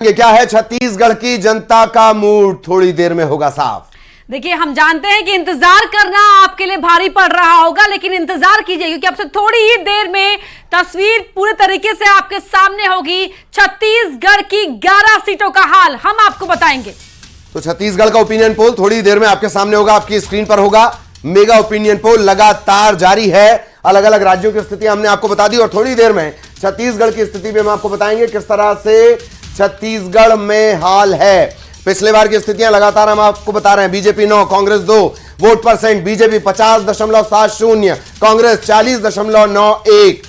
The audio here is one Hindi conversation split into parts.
ये क्या है छत्तीसगढ़ की जनता का मूड, थोड़ी देर में होगा साफ। देखिए, हम जानते हैं कि इंतजार करना आपके लिए भारी पड़ रहा होगा, लेकिन इंतजार कीजिए क्योंकि अब से थोड़ी ही देर में तस्वीर पूरे तरीके से आपके सामने होगी। छत्तीसगढ़ की 11 सीटों का हाल हम आपको बताएंगे। तो छत्तीसगढ़ का ओपिनियन पोल थोड़ी देर में आपके सामने होगा, आपकी स्क्रीन पर होगा। मेगा ओपिनियन पोल लगातार जारी है, अलग अलग राज्यों की स्थिति हमने आपको बता दी और थोड़ी देर में छत्तीसगढ़ की स्थिति भी हम आपको बताएंगे किस तरह से छत्तीसगढ़ में हाल है। पिछले बार की स्थितियां लगातार हम आपको बता रहे हैं। BJP 9, Congress 2 vote percent, BJP 50.70, Congress 40.91।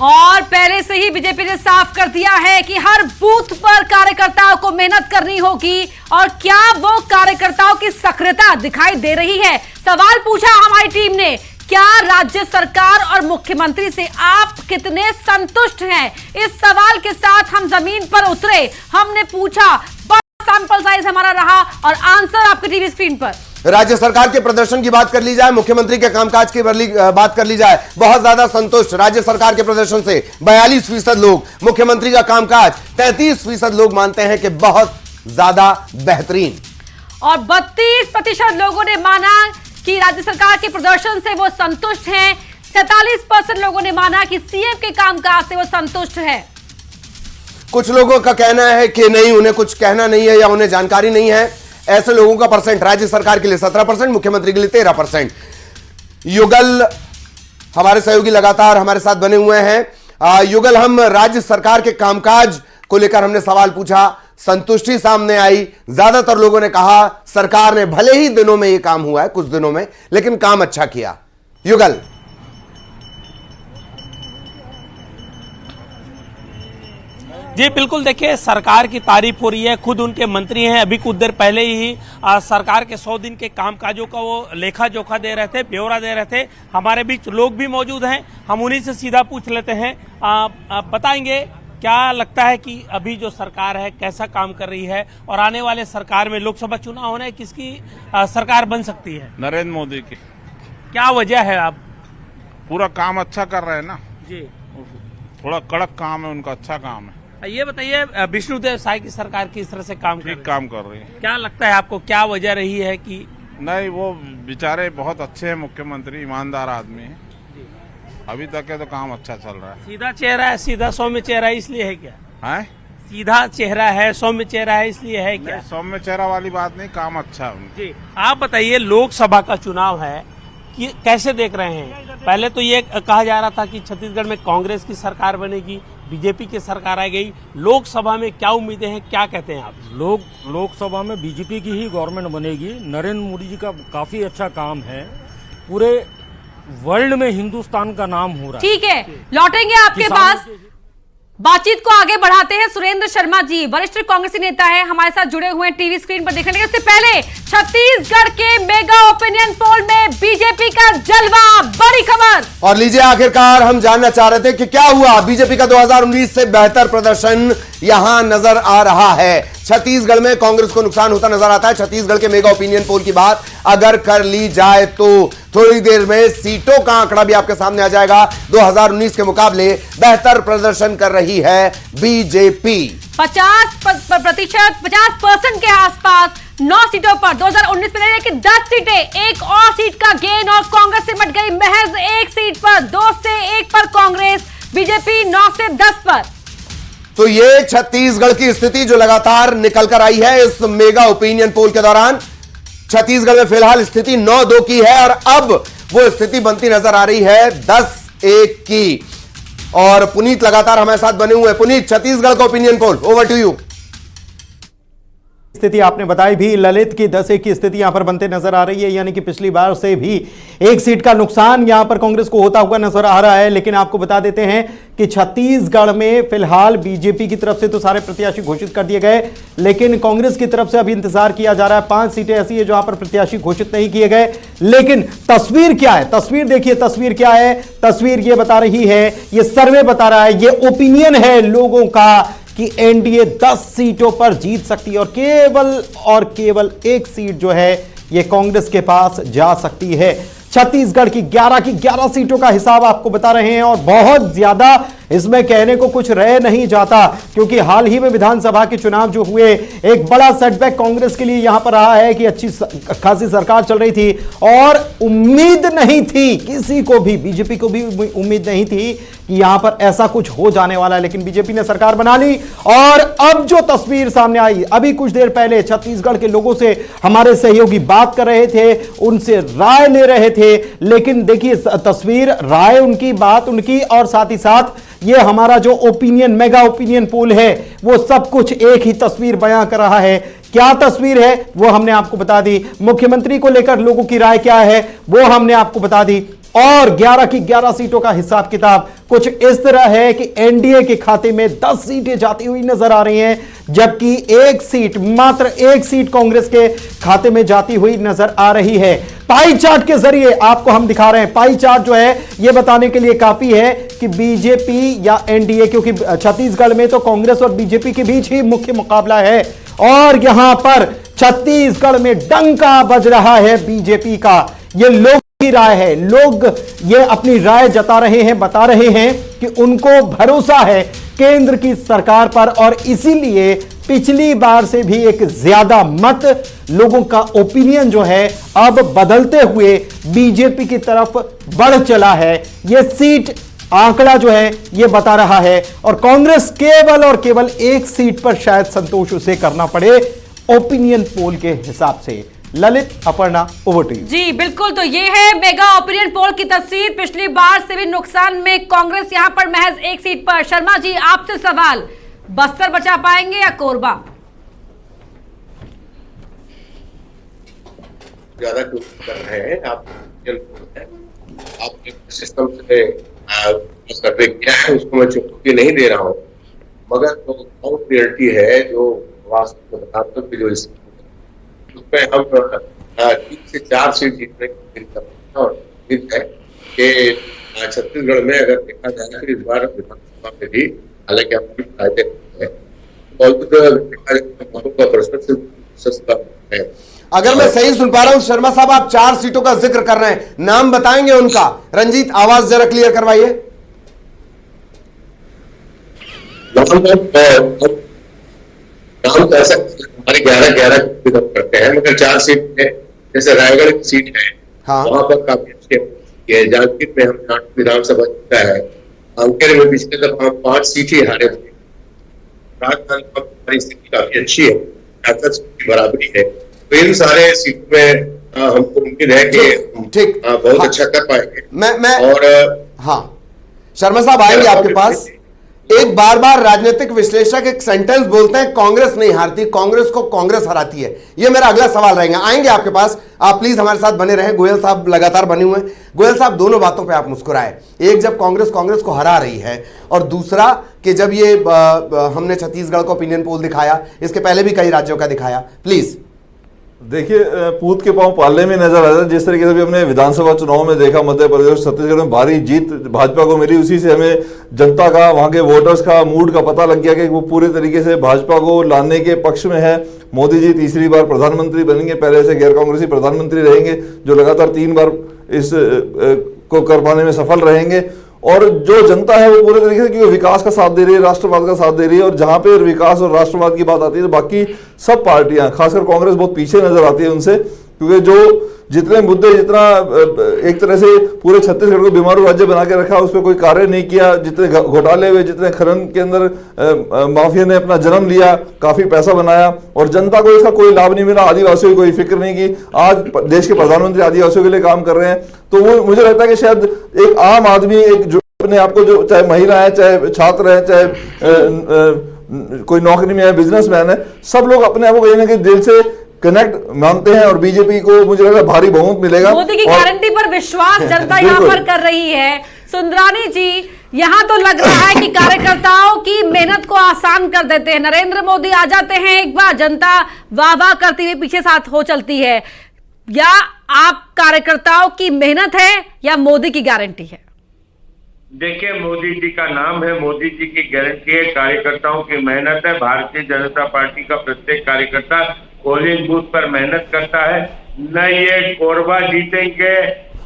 और पहले से ही बीजेपी ने साफ कर दिया है कि हर बूथ पर कार्यकर्ताओं को मेहनत करनी होगी। और क्या वो कार्यकर्ताओं की सक्रियता दिखाई दे रही है? सवाल पूछा हमारी टीम ने, क्या राज्य सरकार और मुख्यमंत्री से आप कितने संतुष्ट हैं? इस सवाल के साथ हम जमीन पर उतरे, हमने पूछा, बड़ा सैंपल साइज हमारा रहा और आंसर आपकी टीवी स्क्रीन पर। राज्य सरकार के प्रदर्शन की बात कर ली जाए, मुख्यमंत्री के कामकाज की बात कर ली जाए, बहुत ज्यादा संतुष्ट राज्य सरकार के प्रदर्शन से 42% लोग, मुख्यमंत्री का कामकाज 33% लोग मानते हैं कि बहुत ज्यादा बेहतरीन। और 32% लोगों ने माना कि राज्य सरकार के प्रदर्शन से वो संतुष्ट हैं। 47% लोगों ने माना कि सीएम के कामकाज से वो संतुष्ट है। कुछ लोगों का कहना है कि नहीं, उन्हें कुछ कहना नहीं है या उन्हें जानकारी नहीं है। ऐसे लोगों का परसेंट राज्य सरकार के लिए 17%, मुख्यमंत्री के लिए 13%। युगल हमारे सहयोगी लगातार हमारे साथ बने हुए हैं। युगल, हम राज्य सरकार के कामकाज को लेकर हमने सवाल पूछा, संतुष्टि सामने आई। ज्यादातर लोगों ने कहा सरकार ने भले ही दिनों में यह काम हुआ है, कुछ दिनों में, लेकिन काम अच्छा किया। युगल, जी बिल्कुल, देखिए सरकार की तारीफ हो रही है, खुद उनके मंत्री हैं, अभी कुछ देर पहले ही सरकार के 100 दिन के कामकाजों का वो लेखा जोखा दे रहे थे, ब्यौरा दे रहे थे। हमारे बीच लोग भी मौजूद हैं, हम उन्हीं से सीधा पूछ लेते हैं। बताएंगे क्या लगता है कि अभी जो सरकार है कैसा काम कर रही है और आने वाले सरकार में लोकसभा चुनाव होने किसकी सरकार बन सकती है? नरेंद्र मोदी की। क्या वजह है? आप पूरा काम अच्छा कर रहे हैं ना जी, थोड़ा कड़क काम है उनका, अच्छा काम है। ये बताइए, विष्णुदेव साय की सरकार किस तरह से काम ठीक काम कर रही है। क्या लगता है आपको, क्या वजह रही है कि? नहीं, वो बेचारे बहुत अच्छे हैं, मुख्यमंत्री ईमानदार आदमी है, अभी तक के तो काम अच्छा चल रहा है। सीधा चेहरा है, सीधा सौम्य चेहरा है, इसलिए है क्या? है सीधा चेहरा है, सौम्य चेहरा है, इसलिए है क्या? सौम्य चेहरा वाली बात नहीं, काम अच्छा है। जी, आप बताइए, लोकसभा का चुनाव है कि कैसे देख रहे हैं? पहले तो ये कहा जा रहा था कि छत्तीसगढ़ में कांग्रेस की सरकार बनेगी, बीजेपी की सरकार आ गई, लोकसभा में क्या उम्मीदें हैं, क्या कहते हैं आप? लोकसभा में बीजेपी की ही गवर्नमेंट बनेगी। नरेंद्र मोदी जी का काफी अच्छा काम है, पूरे वर्ल्ड में हिंदुस्तान का नाम हो रहा है। ठीक है, लौटेंगे आपके पास। बातचीत को आगे बढ़ाते हैं। सुरेंद्र शर्मा जी वरिष्ठ कांग्रेसी नेता है, हमारे साथ जुड़े हुए हैं टीवी स्क्रीन पर देखने के। इससे पहले छत्तीसगढ़ के मेगा ओपिनियन पोल में बीजेपी का जलवा, बड़ी खबर। और लीजिए, आखिरकार हम जानना चाह रहे थे कि क्या हुआ। बीजेपी का 2019 से बेहतर प्रदर्शन यहां नजर आ रहा है। छत्तीसगढ़ में कांग्रेस को नुकसान होता नजर आता है। छत्तीसगढ़ के मेगा ओपिनियन पोल की बात अगर कर ली जाए तो थोड़ी देर में सीटों का आंकड़ा भी आपके सामने आ जाएगा। 2019 के मुकाबले बेहतर प्रदर्शन कर रही है बीजेपी। 50% के आसपास 9 सीटों पर 2019 में, लेकिन 10 सीटें, एक और सीट का गेन और कांग्रेस सिमट गई महज एक सीट पर। 2 से 1 पर कांग्रेस, बीजेपी 9 से 10 पर। तो ये छत्तीसगढ़ की स्थिति जो लगातार निकल कर आई है इस मेगा ओपिनियन पोल के दौरान। छत्तीसगढ़ में फिलहाल स्थिति 9-2 की है और अब वो स्थिति बनती नजर आ रही है 10-1 की। और पुनीत लगातार हमारे साथ बने हुए हैं। पुनीत, छत्तीसगढ़ का opinion poll, over to you. स्थिति आपने बताई भी, ललित की 10-1 की स्थिति यहां पर बनते नजर आ रही है, यानी कि पिछली बार से भी एक सीट का नुकसान यहां पर कांग्रेस को होता हुआ नजर आ रहा है। लेकिन आपको बता देते हैं कि छत्तीसगढ़ में फिलहाल बीजेपी की तरफ से तो सारे प्रत्याशी घोषित कर दिए गए, लेकिन कांग्रेस की तरफ से अभी इंतजार किया जा रहा है। 5 सीटें ऐसी है जहां पर प्रत्याशी घोषित नहीं किए गए। लेकिन तस्वीर क्या है? तस्वीर देखिए, तस्वीर क्या है? तस्वीर ये बता रही है, ये सर्वे बता रहा है, ये ओपिनियन है लोगों का कि एनडीए 10 सीटों पर जीत सकती है और केवल एक सीट जो है ये कांग्रेस के पास जा सकती है। छत्तीसगढ़ की 11 सीटों का हिसाब आपको बता रहे हैं और बहुत ज्यादा इसमें कहने को कुछ रह नहीं जाता, क्योंकि हाल ही में विधानसभा के चुनाव जो हुए, एक बड़ा सेटबैक कांग्रेस के लिए यहां पर रहा है कि अच्छी खासी सरकार चल रही थी और उम्मीद नहीं थी, किसी को भी, बीजेपी को भी उम्मीद नहीं थी कि यहां पर ऐसा कुछ हो जाने वाला है। लेकिन बीजेपी ने सरकार बना ली और अब जो तस्वीर सामने आई, अभी कुछ देर पहले छत्तीसगढ़ के लोगों से हमारे सहयोगी बात कर रहे थे, उनसे राय ले रहे थे, लेकिन देखिए तस्वीर, राय उनकी, बात उनकी, और साथ ही साथ ये हमारा जो ओपिनियन, मेगा ओपिनियन पोल है, वो सब कुछ एक ही तस्वीर बयां कर रहा है। क्या तस्वीर है वो हमने आपको बता दी, मुख्यमंत्री को लेकर लोगों की राय क्या है वो हमने आपको बता दी, और 11 की 11 सीटों का हिसाब किताब कुछ इस तरह है कि एनडीए के खाते में 10 सीटें जाती हुई नजर आ रही हैं, जबकि एक सीट, मात्र एक सीट कांग्रेस के खाते में जाती हुई नजर आ रही है। पाई चार्ट के जरिए आपको हम दिखा रहे हैं। पाई चार्ट जो है यह बताने के लिए काफी है कि बीजेपी या एनडीए, क्योंकि छत्तीसगढ़ में तो कांग्रेस और बीजेपी के बीच ही मुख्य मुकाबला है, और यहां पर छत्तीसगढ़ में डंका बज रहा है बीजेपी का। यह लोग की राय है, लोग ये अपनी राय जता रहे हैं, बता रहे हैं कि उनको भरोसा है केंद्र की सरकार पर, और इसीलिए पिछली बार से भी एक ज्यादा मत, लोगों का ओपिनियन जो है अब बदलते हुए बीजेपी की तरफ बढ़ चला है। यह सीट आंकड़ा जो है यह बता रहा है, और कांग्रेस केवल और केवल एक सीट पर शायद संतोष उसे करना पड़े ओपिनियन पोल के हिसाब से। Lalit, Aparna, over to you. जी बिल्कुल, तो ये है मेगा ओपिनियन पोल की तस्वीर। पिछली बार से भी नुकसान में कांग्रेस यहां पर महज एक सीट पर। शर्मा जी, आपसे सवाल, बस्तर बचा पाएंगे या कोरबा? ज्यादा कर रहे हैं आप सिस्टम से सर्वे किया है, उसको मैं चुनौती नहीं दे रहा हूँ, मगर तो रियलिटी है जो वास्तव में जो उसमें हम 3 से 4 सीट जीतने की उम्मीद करते हैं, और उम्मीद है कि छत्तीसगढ़ में अगर देखा जाए तो इस बार विधानसभा में भी, हालांकि हम फायदे हैं, मतों का प्रश्न सस्ता है। अगर मैं सही सुन पा रहा हूं शर्मा साहब, आप 4 सीटों का जिक्र कर रहे हैं, नाम बताएंगे उनका? रंजीत, आवाज जरा क्लियर करवाइए। नाम तो ऐसा हमारे 11 करते हैं, मगर 4 सीट है, जैसे रायगढ़ की सीट है, हाँ, वहां पर काफी अच्छे है। जांजगीर में हमने 8 विधानसभा जीता है, कांकेर में पिछले दफा हम 5 सीट ही हारे थे। राजस्थान में हमारी स्थिति काफी अच्छी है, 68 की बराबरी है, तो इन सारे सीटों में हमको उम्मीद है कि ठीक, बहुत अच्छा कर पाएंगे। मैं और हाँ, शर्मा साहब आएंगे आपके पास। एक बार बार राजनीतिक विश्लेषक एक सेंटेंस बोलते हैं, कांग्रेस नहीं हारती, कांग्रेस को कांग्रेस हराती है। यह मेरा अगला सवाल रहेगा, आएंगे आपके पास। आप प्लीज हमारे साथ बने रहें। गोयल साहब लगातार बने हुए हैं। गोयल साहब, दोनों बातों पे आप मुस्कुराए, एक जब कांग्रेस को हरा रही है, और दूसरा कि जब ये हमने छत्तीसगढ़ को ओपिनियन पोल दिखाया, इसके पहले भी कई राज्यों का दिखाया। प्लीज देखिए, पूत के पांव पालने में नजर आता है। जिस तरीके से भी हमने विधानसभा चुनाव में देखा, मध्य प्रदेश छत्तीसगढ़ में भारी जीत भाजपा को मिली, उसी से हमें जनता का, वहां के वोटर्स का मूड का पता लग गया कि वो पूरे तरीके से भाजपा को लाने के पक्ष में है। मोदी जी तीसरी बार प्रधानमंत्री बनेंगे, पहले से गैर कांग्रेसी प्रधानमंत्री रहेंगे, जो लगातार 3 बार इस को कर पाने में सफल रहेंगे। और जो जनता है वो पूरे तरीके से, क्योंकि विकास का साथ दे रही है, राष्ट्रवाद का साथ दे रही है, और जहां पे विकास और राष्ट्रवाद की बात आती है तो बाकी सब पार्टियां, खासकर कांग्रेस बहुत पीछे नजर आती है उनसे, क्योंकि जो जितने मुद्दे, जितना एक तरह से पूरे छत्तीसगढ़ को बीमारू राज्य बना के रखा, उस पर कोई कार्य नहीं किया, जितने घोटाले हुए, जितने खनन के अंदर माफिया ने अपना जन्म लिया, काफी पैसा बनाया, और जनता को इसका कोई लाभ नहीं मिला। आदिवासियों की कोई फिक्र नहीं की। आज देश के प्रधानमंत्री आदिवासियों के लिए काम कर रहे हैं, तो वो मुझे लगता है कि शायद एक आम आदमी, एक जो अपने आप को, जो चाहे महिला है, चाहे छात्र है, चाहे कोई नौकरी में है, बिजनेसमैन है, सब लोग अपने आप को कहीं ना कहीं दिल से कनेक्ट मानते हैं, और बीजेपी को मुझे लग रहा है भारी बहुमत मिलेगा। मोदी की गारंटी पर विश्वास जनता यहाँ पर कर रही है। सुंदरानी जी, यहाँ तो लग रहा है कि कार्यकर्ताओं की मेहनत को आसान कर देते हैं। नरेंद्र मोदी आ जाते हैं एक बार, जनता वाह वाह करती हुई पीछे साथ हो चलती है। या आप कार्यकर्ताओं की मेहनत है या मोदी की गारंटी है? देखिए, मोदी जी का नाम है, मोदी जी की गारंटी है, कार्यकर्ताओं की मेहनत है। भारतीय जनता पार्टी का प्रत्येक कार्यकर्ता पोलिंग बूथ पर मेहनत करता है। न ये कोरबा जीतेंगे,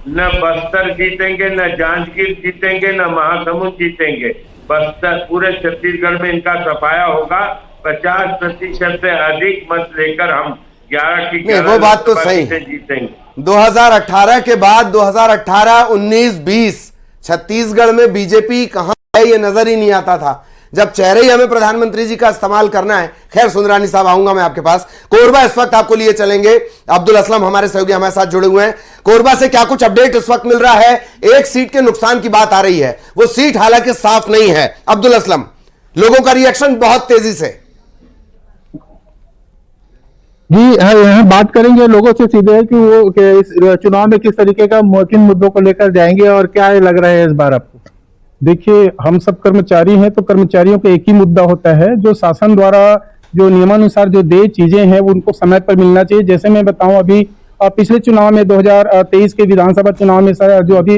न बस्तर जीतेंगे, न जांजगीर जीतेंगे, न महासमुंद जीतेंगे। बस्तर पूरे छत्तीसगढ़ में इनका सफाया होगा। 50% से अधिक मत लेकर हम 11 की 11 वो बात तो सही से जीतेंगे। 2018 के बाद 2018, 19, 20 छत्तीसगढ़ में बीजेपी कहां है ये नजर ही नहीं आता था, जब चेहरे ही हमें प्रधानमंत्री जी का इस्तेमाल करना है। खैर सुंदरानी साहब, आऊंगा मैं आपके पास। कोरबा इस वक्त आपको लिए चलेंगे। अब्दुल असलम हमारे सहयोगी हमारे साथ जुड़े हुए हैं। कोरबा से क्या कुछ अपडेट इस वक्त मिल रहा है? एक सीट के नुकसान की बात आ रही है, वो सीट हालांकि साफ नहीं है। अब्दुल असलम, लोगों का रिएक्शन बहुत तेजी से। जी यहाँ बात करेंगे लोगों से सीधे कि वो इस चुनाव में किस तरीके का किन मुद्दों को लेकर जाएंगे और क्या लग रहा है इस बार आपको? देखिए, हम सब कर्मचारी हैं तो कर्मचारियों का एक ही मुद्दा होता है, जो शासन द्वारा जो नियमानुसार जो देय चीजें हैं वो उनको समय पर मिलना चाहिए। जैसे मैं बताऊं, अभी पिछले चुनाव में 2023 के विधानसभा चुनाव में जो अभी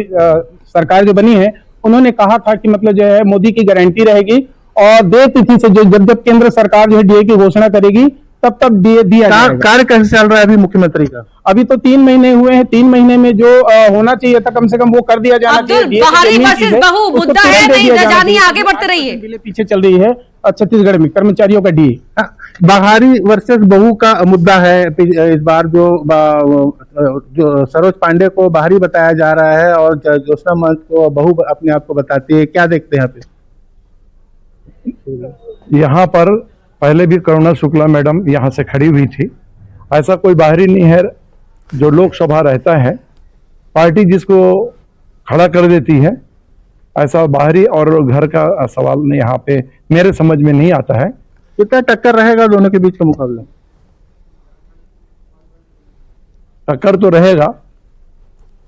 सरकार जो बनी है, उन्होंने कहा था कि मतलब जो है मोदी की गारंटी रहेगी और देय तिथि से जब केंद्र सरकार जो है डीए की घोषणा करेगी तब तक दिया कार्य कैसे चल रहा है अभी मुख्यमंत्री का? अभी तो 3 महीने हुए हैं, 3 महीने में जो होना चाहिए था कम से कम वो कर दिया जाना चाहिए। बाहरी वर्सेस बहू मुद्दा है, नहीं जानिए, आगे बढ़ते रहिए। पीछे चल रही है छत्तीसगढ़ में कर्मचारियों का डीए। बाहरी वर्सेस बहू का मुद्दा है इस बार, जो सरोज पांडे को बाहरी बताया जा रहा है और ज्योत्सना महंत को बहू अपने आप को बताती है। क्या देखते हैं आप? यहाँ पर पहले भी करुणा शुक्ला मैडम यहाँ से खड़ी हुई थी। ऐसा कोई बाहरी नहीं है, जो लोकसभा रहता है पार्टी जिसको खड़ा कर देती है, ऐसा बाहरी और घर का सवाल नहीं यहाँ पे मेरे समझ में नहीं आता है। कितना टक्कर रहेगा दोनों के बीच का मुकाबला? टक्कर तो रहेगा,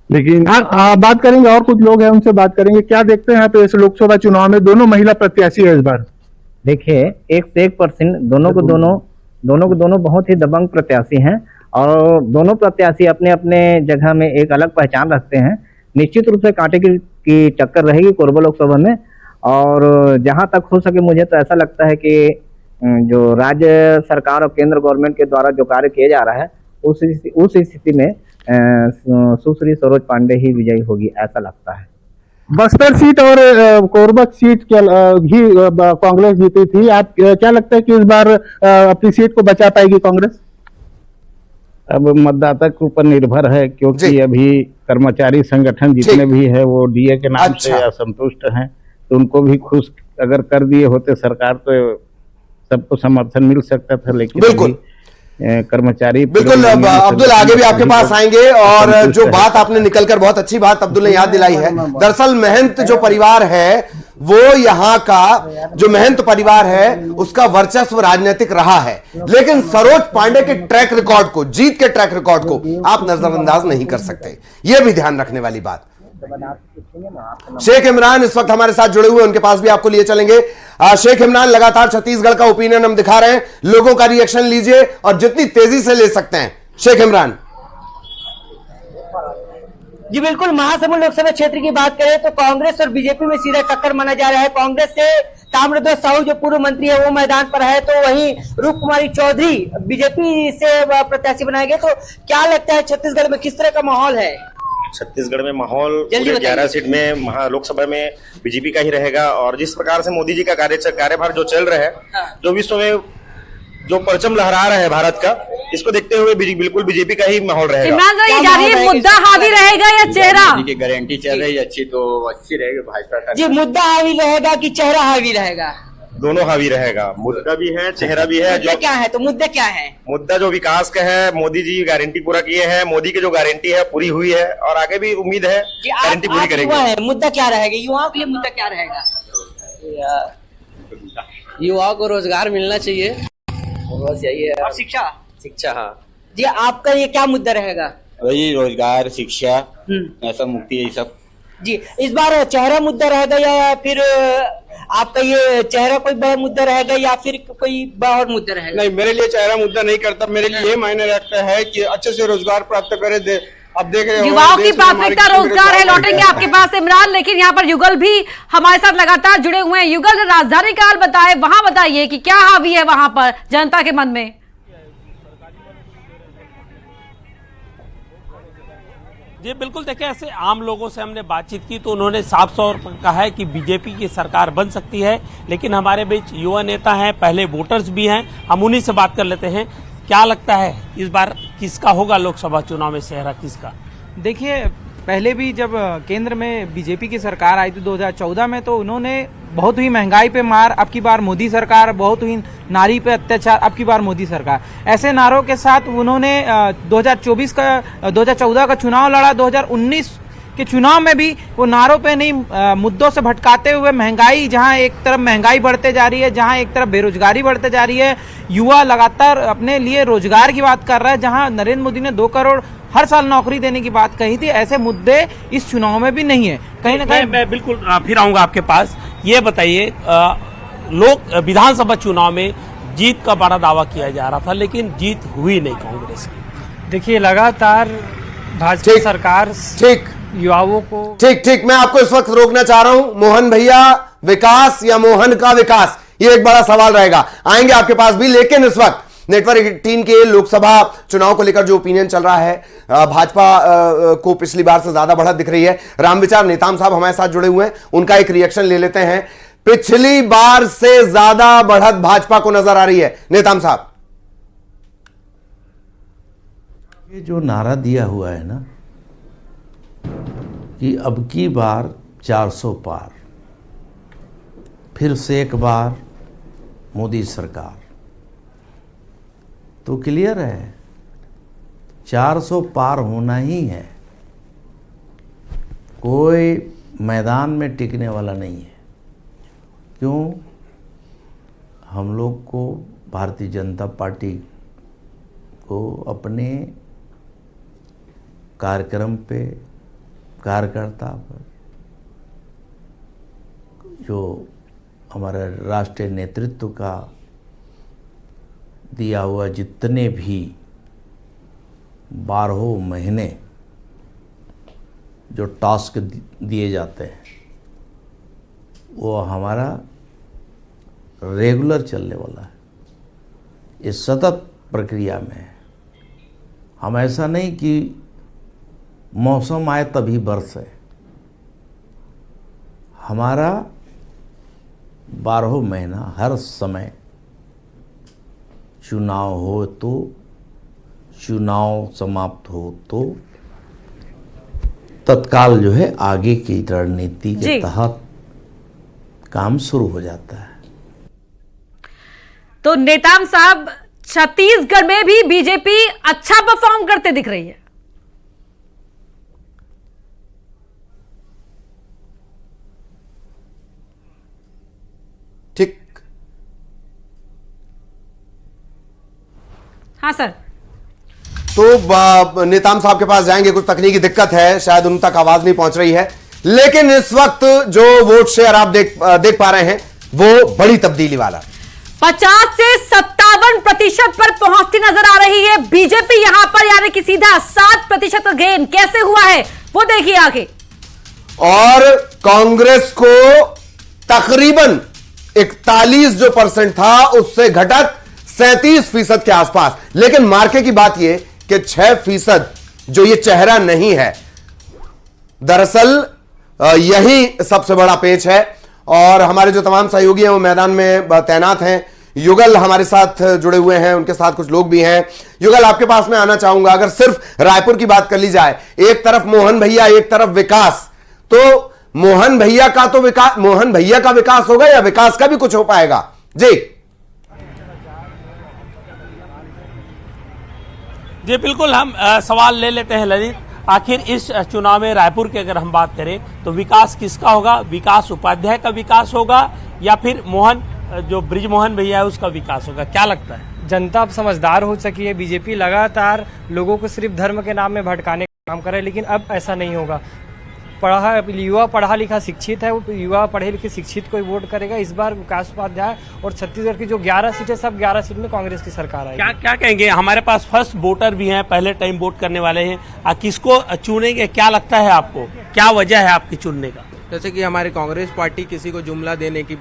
लेकिन बात करेंगे और कुछ लोग हैं उनसे बात करेंगे। क्या देखते हैं यहाँ पे इस लोकसभा चुनाव में दोनों महिला प्रत्याशी है इस बार? देखिए, 1% दोनों को दोनों बहुत ही दबंग प्रत्याशी हैं और दोनों प्रत्याशी अपने अपने जगह में एक अलग पहचान रखते हैं। निश्चित रूप से कांटे की टक्कर रहेगी कोरबा लोकसभा में। और जहां तक हो सके मुझे तो ऐसा लगता है कि जो राज्य सरकार और केंद्र गवर्नमेंट के द्वारा जो कार्य किया जा रहा है उस स्थिति में सुश्री सरोज पांडे ही विजयी होगी, ऐसा लगता है। बस्तर सीट और कोरबा सीट ही कांग्रेस जीती थी। आप क्या लगता है कि इस बार अपनी सीट को बचा पाएगी कांग्रेस? अब मतदाता के ऊपर निर्भर है, क्योंकि अभी कर्मचारी संगठन जितने भी है वो डीए के नाम से असंतुष्ट हैं, तो उनको भी खुश अगर कर दिए होते सरकार तो सबको समर्थन मिल सकता था। लेकिन बिल्कुल कर्मचारी बिल्कुल। अब्दुल, आगे भी आपके पास आएंगे और जो बात आपने निकलकर बहुत अच्छी बात अब्दुल ने याद दिलाई है। दरअसल महंत जो परिवार है, वो यहाँ का जो महंत परिवार है उसका वर्चस्व राजनीतिक रहा है, लेकिन सरोज पांडे के ट्रैक रिकॉर्ड को, जीत के ट्रैक रिकॉर्ड को आप नजरअंदाज नहीं कर सकते। यह भी ध्यान रखने वाली बात। शेख इमरान इस वक्त हमारे साथ जुड़े हुए, उनके पास भी आपको लिए चलेंगे। शेख इमरान, लगातार छत्तीसगढ़ का ओपिनियन हम दिखा रहे हैं, लोगों का रिएक्शन लीजिए और जितनी तेजी से ले सकते हैं। शेख इमरान जी बिल्कुल, महासमुंद लोकसभा क्षेत्र की बात करें तो कांग्रेस और बीजेपी में सीधा टक्कर माना जा रहा है। कांग्रेस से ताम्रध्वज साहू जो पूर्व मंत्री है वो मैदान पर है, तो वहीं रूप कुमारी चौधरी बीजेपी से प्रत्याशी बनाए गए। तो क्या लगता है छत्तीसगढ़ में किस तरह का माहौल है? छत्तीसगढ़ में माहौल 11 सीट में लोकसभा में बीजेपी का ही रहेगा। और जिस प्रकार से मोदी जी का कार्यभार जो चल रहा है, जो विश्व में जो परचम लहरा रहा है भारत का, इसको देखते हुए बिल्कुल बीजेपी का ही माहौल रहेगा। मुद्दा हावी रहेगा या चेहरा? की गारंटी चल रही है अच्छी, तो अच्छी रहेगी भाजपा का। जी, मुद्दा हावी रहेगा कि चेहरा हावी रहेगा? दोनों हावी रहेगा, मुद्दा भी है, चेहरा भी है। मुद्दा क्या है? तो मुद्दा क्या है? मुद्दा जो विकास का है, मोदी जी गारंटी पूरा किए हैं, मोदी की जो गारंटी है पूरी हुई है और आगे भी उम्मीद है गारंटी पूरी करेंगे। मुद्दा क्या रहेगा युवाओं के लिए? मुद्दा क्या रहेगा? युवाओं को रोजगार मिलना चाहिए, बस यही है। और शिक्षा? शिक्षा, हाँ जी। आपका ये क्या मुद्दा रहेगा? वही रोजगार, शिक्षा, ऐसा मुक्ति, यही सब। जी, इस बार चेहरा मुद्दा रहेगा या फिर आपका ये चेहरा कोई बड़ा मुद्दा रहेगा या फिर कोई और मुद्दा रहेगा? नहीं, मेरे लिए चेहरा मुद्दा नहीं करता। मेरे लिए ये मायने रखता है कि अच्छे से रोजगार प्राप्त करे। अब देख रहे युवाओं की प्राथमिकता रोजगार है। लौटेंगे आपके पास इमरान, लेकिन यहाँ पर युगल भी हमारे साथ लगातार जुड़े हुए हैं। युगल, राजधानी काल बताए, वहां बताइए कि क्या हावी है वहां पर जनता के मन में? जी बिल्कुल, देखिए ऐसे आम लोगों से हमने बातचीत की तो उन्होंने साफ तौर पर कहा है कि बीजेपी की सरकार बन सकती है, लेकिन हमारे बीच युवा नेता हैं, पहले वोटर्स भी हैं, हम उन्हीं से बात कर लेते हैं। क्या लगता है इस बार किसका होगा लोकसभा चुनाव में चेहरा किसका? देखिए, पहले भी जब केंद्र में बीजेपी की सरकार आई थी 2014 में, तो उन्होंने बहुत ही महंगाई पे मार, अब की बार मोदी सरकार, बहुत ही नारी पे अत्याचार, अब की बार मोदी सरकार, ऐसे नारों के साथ उन्होंने 2014 का चुनाव लड़ा। 2019 के चुनाव में भी वो नारों पे नहीं, मुद्दों से भटकाते हुए महंगाई, जहां एक तरफ महंगाई बढ़ते जा रही है, जहां एक तरफ बेरोजगारी बढ़ते जा रही है, युवा लगातार अपने लिए रोजगार की बात कर रहा है, जहां नरेंद्र मोदी ने 2 करोड़ हर साल नौकरी देने की बात कही थी, ऐसे मुद्दे इस चुनाव में भी नहीं है। कहीं ना कहीं मैं बिल्कुल फिर आऊंगा आपके पास। ये बताइए, लोग विधानसभा चुनाव में जीत का बड़ा दावा किया जा रहा था, लेकिन जीत हुई नहीं कांग्रेस की। देखिए, लगातार भाजपा सरकार युवाओं को ठीक मैं आपको इस वक्त रोकना चाह रहा हूं। मोहन भैया विकास या मोहन का विकास, ये एक बड़ा सवाल रहेगा, आएंगे आपके पास भी। लेकिन इस वक्त नेटवर्क 18 के लोकसभा चुनाव को लेकर जो ओपिनियन चल रहा है, भाजपा को पिछली बार से ज्यादा बढ़त दिख रही है। रामविचार नेताम साहब हमारे साथ जुड़े हुए हैं, उनका एक रिएक्शन ले लेते हैं। पिछली बार से ज्यादा बढ़त भाजपा को नजर आ रही है। नेताम साहब, ये जो नारा दिया हुआ है ना कि अब की बार 400 पार, फिर से एक बार मोदी सरकार, तो क्लियर है 400 पार होना ही है, कोई मैदान में टिकने वाला नहीं है। क्यों? हम लोग को, भारतीय जनता पार्टी को अपने कार्यक्रम पे, कार्यकर्ता पर, जो हमारे राष्ट्रीय नेतृत्व का दिया हुआ जितने भी 12 महीने जो टास्क दिए जाते हैं, वो हमारा रेगुलर चलने वाला है, इस सतत प्रक्रिया में है। हम ऐसा नहीं कि मौसम आए तभी बरसे, हमारा 12 महीना हर समय, चुनाव हो तो, चुनाव समाप्त हो तो तत्काल जो है आगे की रणनीति के तहत काम शुरू हो जाता है। तो नेताम साहब, छत्तीसगढ़ में भी बीजेपी अच्छा परफॉर्म करते दिख रही है। ठीक, हाँ सर। तो नेताम साहब के पास जाएंगे, कुछ तकनीकी दिक्कत है, शायद उन तक आवाज नहीं पहुंच रही है। लेकिन इस वक्त जो वोट शेयर आप देख पा रहे हैं, वो बड़ी तब्दीली वाला 50 से 57% पर पहुंचती नजर आ रही है बीजेपी यहां पर, यानी कि सीधा 7% का गेन कैसे हुआ है वो देखिए आगे। और कांग्रेस को तकरीबन 41 जो परसेंट था उससे घटक 37% के आसपास। लेकिन मार्के की बात यह कि 6% जो ये चेहरा नहीं है, दरअसल यही सबसे बड़ा पेच है। और हमारे जो तमाम सहयोगी हैं वो मैदान में तैनात हैं। युगल हमारे साथ जुड़े हुए हैं, उनके साथ कुछ लोग भी हैं। युगल, आपके पास मैं आना चाहूंगा। अगर सिर्फ रायपुर की बात कर ली जाए, एक तरफ मोहन भैया, एक तरफ विकास, तो मोहन भैया का विकास होगा या विकास का भी कुछ हो पाएगा? जी बिल्कुल, हम सवाल ले लेते हैं ललित। आखिर इस चुनाव में रायपुर की अगर हम बात करें तो विकास किसका होगा? विकास उपाध्याय का विकास होगा या फिर मोहन, जो ब्रिजमोहन भैया है, उसका विकास होगा? क्या लगता है? जनता अब समझदार हो चुकी है। बीजेपी लगातार लोगों को सिर्फ धर्म के नाम में भटकाने का काम कर रहा है, लेकिन अब ऐसा नहीं होगा। युवा पढ़ा लिखा शिक्षित है, वो युवा पढ़े लिखे शिक्षित को वोट करेगा। इस बार विकास उपाध्याय और छत्तीसगढ़ की जो 11 सीटें, सब 11 सीट में कांग्रेस की सरकार आएगी। क्या कहेंगे? हमारे पास फर्स्ट वोटर भी हैं, पहले टाइम वोट करने वाले हैं, किसको चुनेंगे? क्या लगता है आपको, क्या वजह है आपकी चुनने का? जैसे कि हमारी कांग्रेस पार्टी किसी को जुमला देने की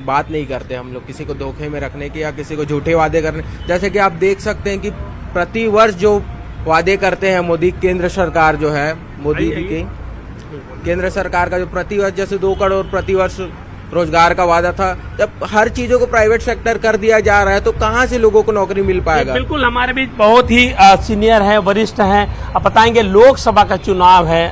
बात नहीं करते हम लोग, किसी को धोखे में रखने की या किसी को झूठे वादे करने। जैसे कि आप देख सकते हैं कि प्रति वर्ष जो वादे करते हैं मोदी केंद्र सरकार जो है, मोदी जी की केंद्र सरकार का जो प्रतिवर्ष जैसे 2 करोड़ प्रतिवर्ष रोजगार का वादा था, जब हर चीजों को प्राइवेट सेक्टर कर दिया जा रहा है तो कहाँ से लोगों को नौकरी मिल पाएगा। बिल्कुल, हमारे बीच बहुत ही सीनियर हैं, वरिष्ठ हैं। आप बताएंगे, लोकसभा का चुनाव है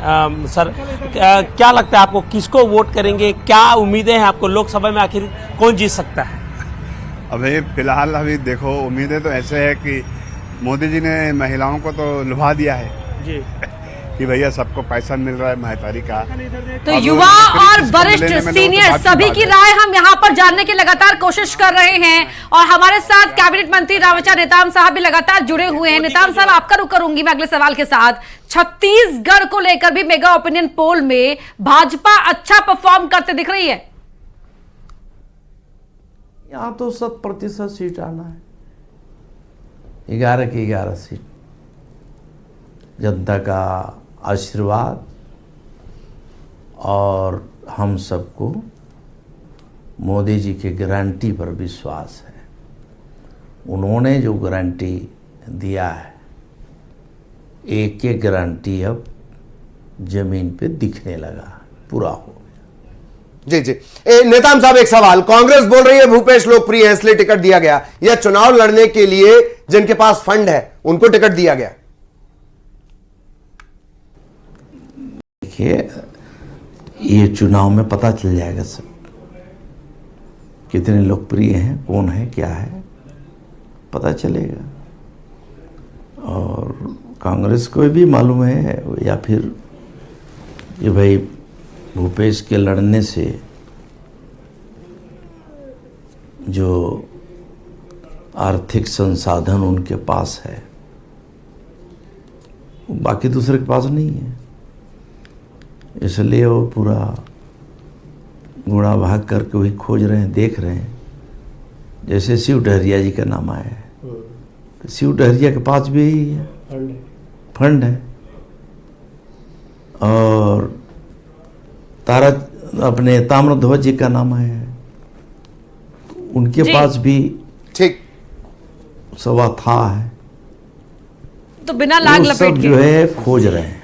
सर, क्या लगता है आपको, किसको वोट करेंगे, क्या उम्मीदें हैं आपको लोकसभा में, आखिर कौन जीत सकता है? अभी फिलहाल अभी देखो, उम्मीदें तो ऐसे है कि मोदी जी ने महिलाओं को तो लुभा दिया है जी कि भैया सबको पैसा मिल रहा है महतारी का। तो युवा और वरिष्ठ सीनियर सभी की राय हम यहाँ पर जानने की लगातार कोशिश कर रहे हैं और हमारे साथ कैबिनेट मंत्री रावचा नेताम साहब भी लगातार जुड़े हुए हैं। नेताम साहब, आपका रुख करूंगी मैं अगले सवाल के साथ। छत्तीसगढ़ को लेकर भी मेगा ओपिनियन पोल में भाजपा अच्छा परफॉर्म करते दिख रही है। यहाँ तो 100% सीट आना है, 11 की 11 सीट। जनता का आशीर्वाद और हम सबको मोदी जी की गारंटी पर विश्वास है। उन्होंने जो गारंटी दिया है, एक एक गारंटी अब जमीन पे दिखने लगा, पूरा हो। जी जी, नेताम साहब, एक सवाल। कांग्रेस बोल रही है भूपेश लोकप्रिय है इसलिए टिकट दिया गया, या चुनाव लड़ने के लिए जिनके पास फंड है उनको टिकट दिया गया? देखिए, ये चुनाव में पता चल जाएगा सब, कितने लोकप्रिय हैं, कौन है, क्या है, पता चलेगा। और कांग्रेस को भी मालूम है, या फिर कि भाई भूपेश के लड़ने से जो आर्थिक संसाधन उनके पास है बाकी दूसरे के पास नहीं है, इसलिए वो पूरा गुणा भाग करके वही खोज रहे हैं, देख रहे हैं। जैसे शिव डहरिया जी का नाम आया है, तो शिव डहरिया के पास भी यही है, फंड है। और तारा अपने ताम्रध्वज जी का नाम आया है, उनके पास भी ठीक सवा था है। तो बिना लाग लपेट सब जो है खोज रहे हैं।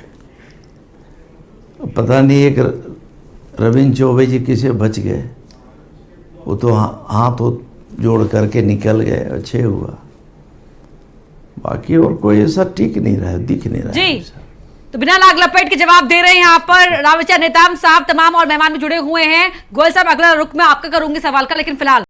पता नहीं एक रविंद्र चौबे जी किसे बच गए, वो तो हाथ जोड़ करके निकल गए, अच्छे हुआ। बाकी और कोई ऐसा टिक नहीं रहा, दिख नहीं रहा जी। तो बिना लाग लपेट के जवाब दे रहे हैं यहाँ पर रावचा नेताम साहब। तमाम और मेहमान भी जुड़े हुए हैं। गोयल साहब, अगला रुख में आपका करूंगी सवाल का, लेकिन फिलहाल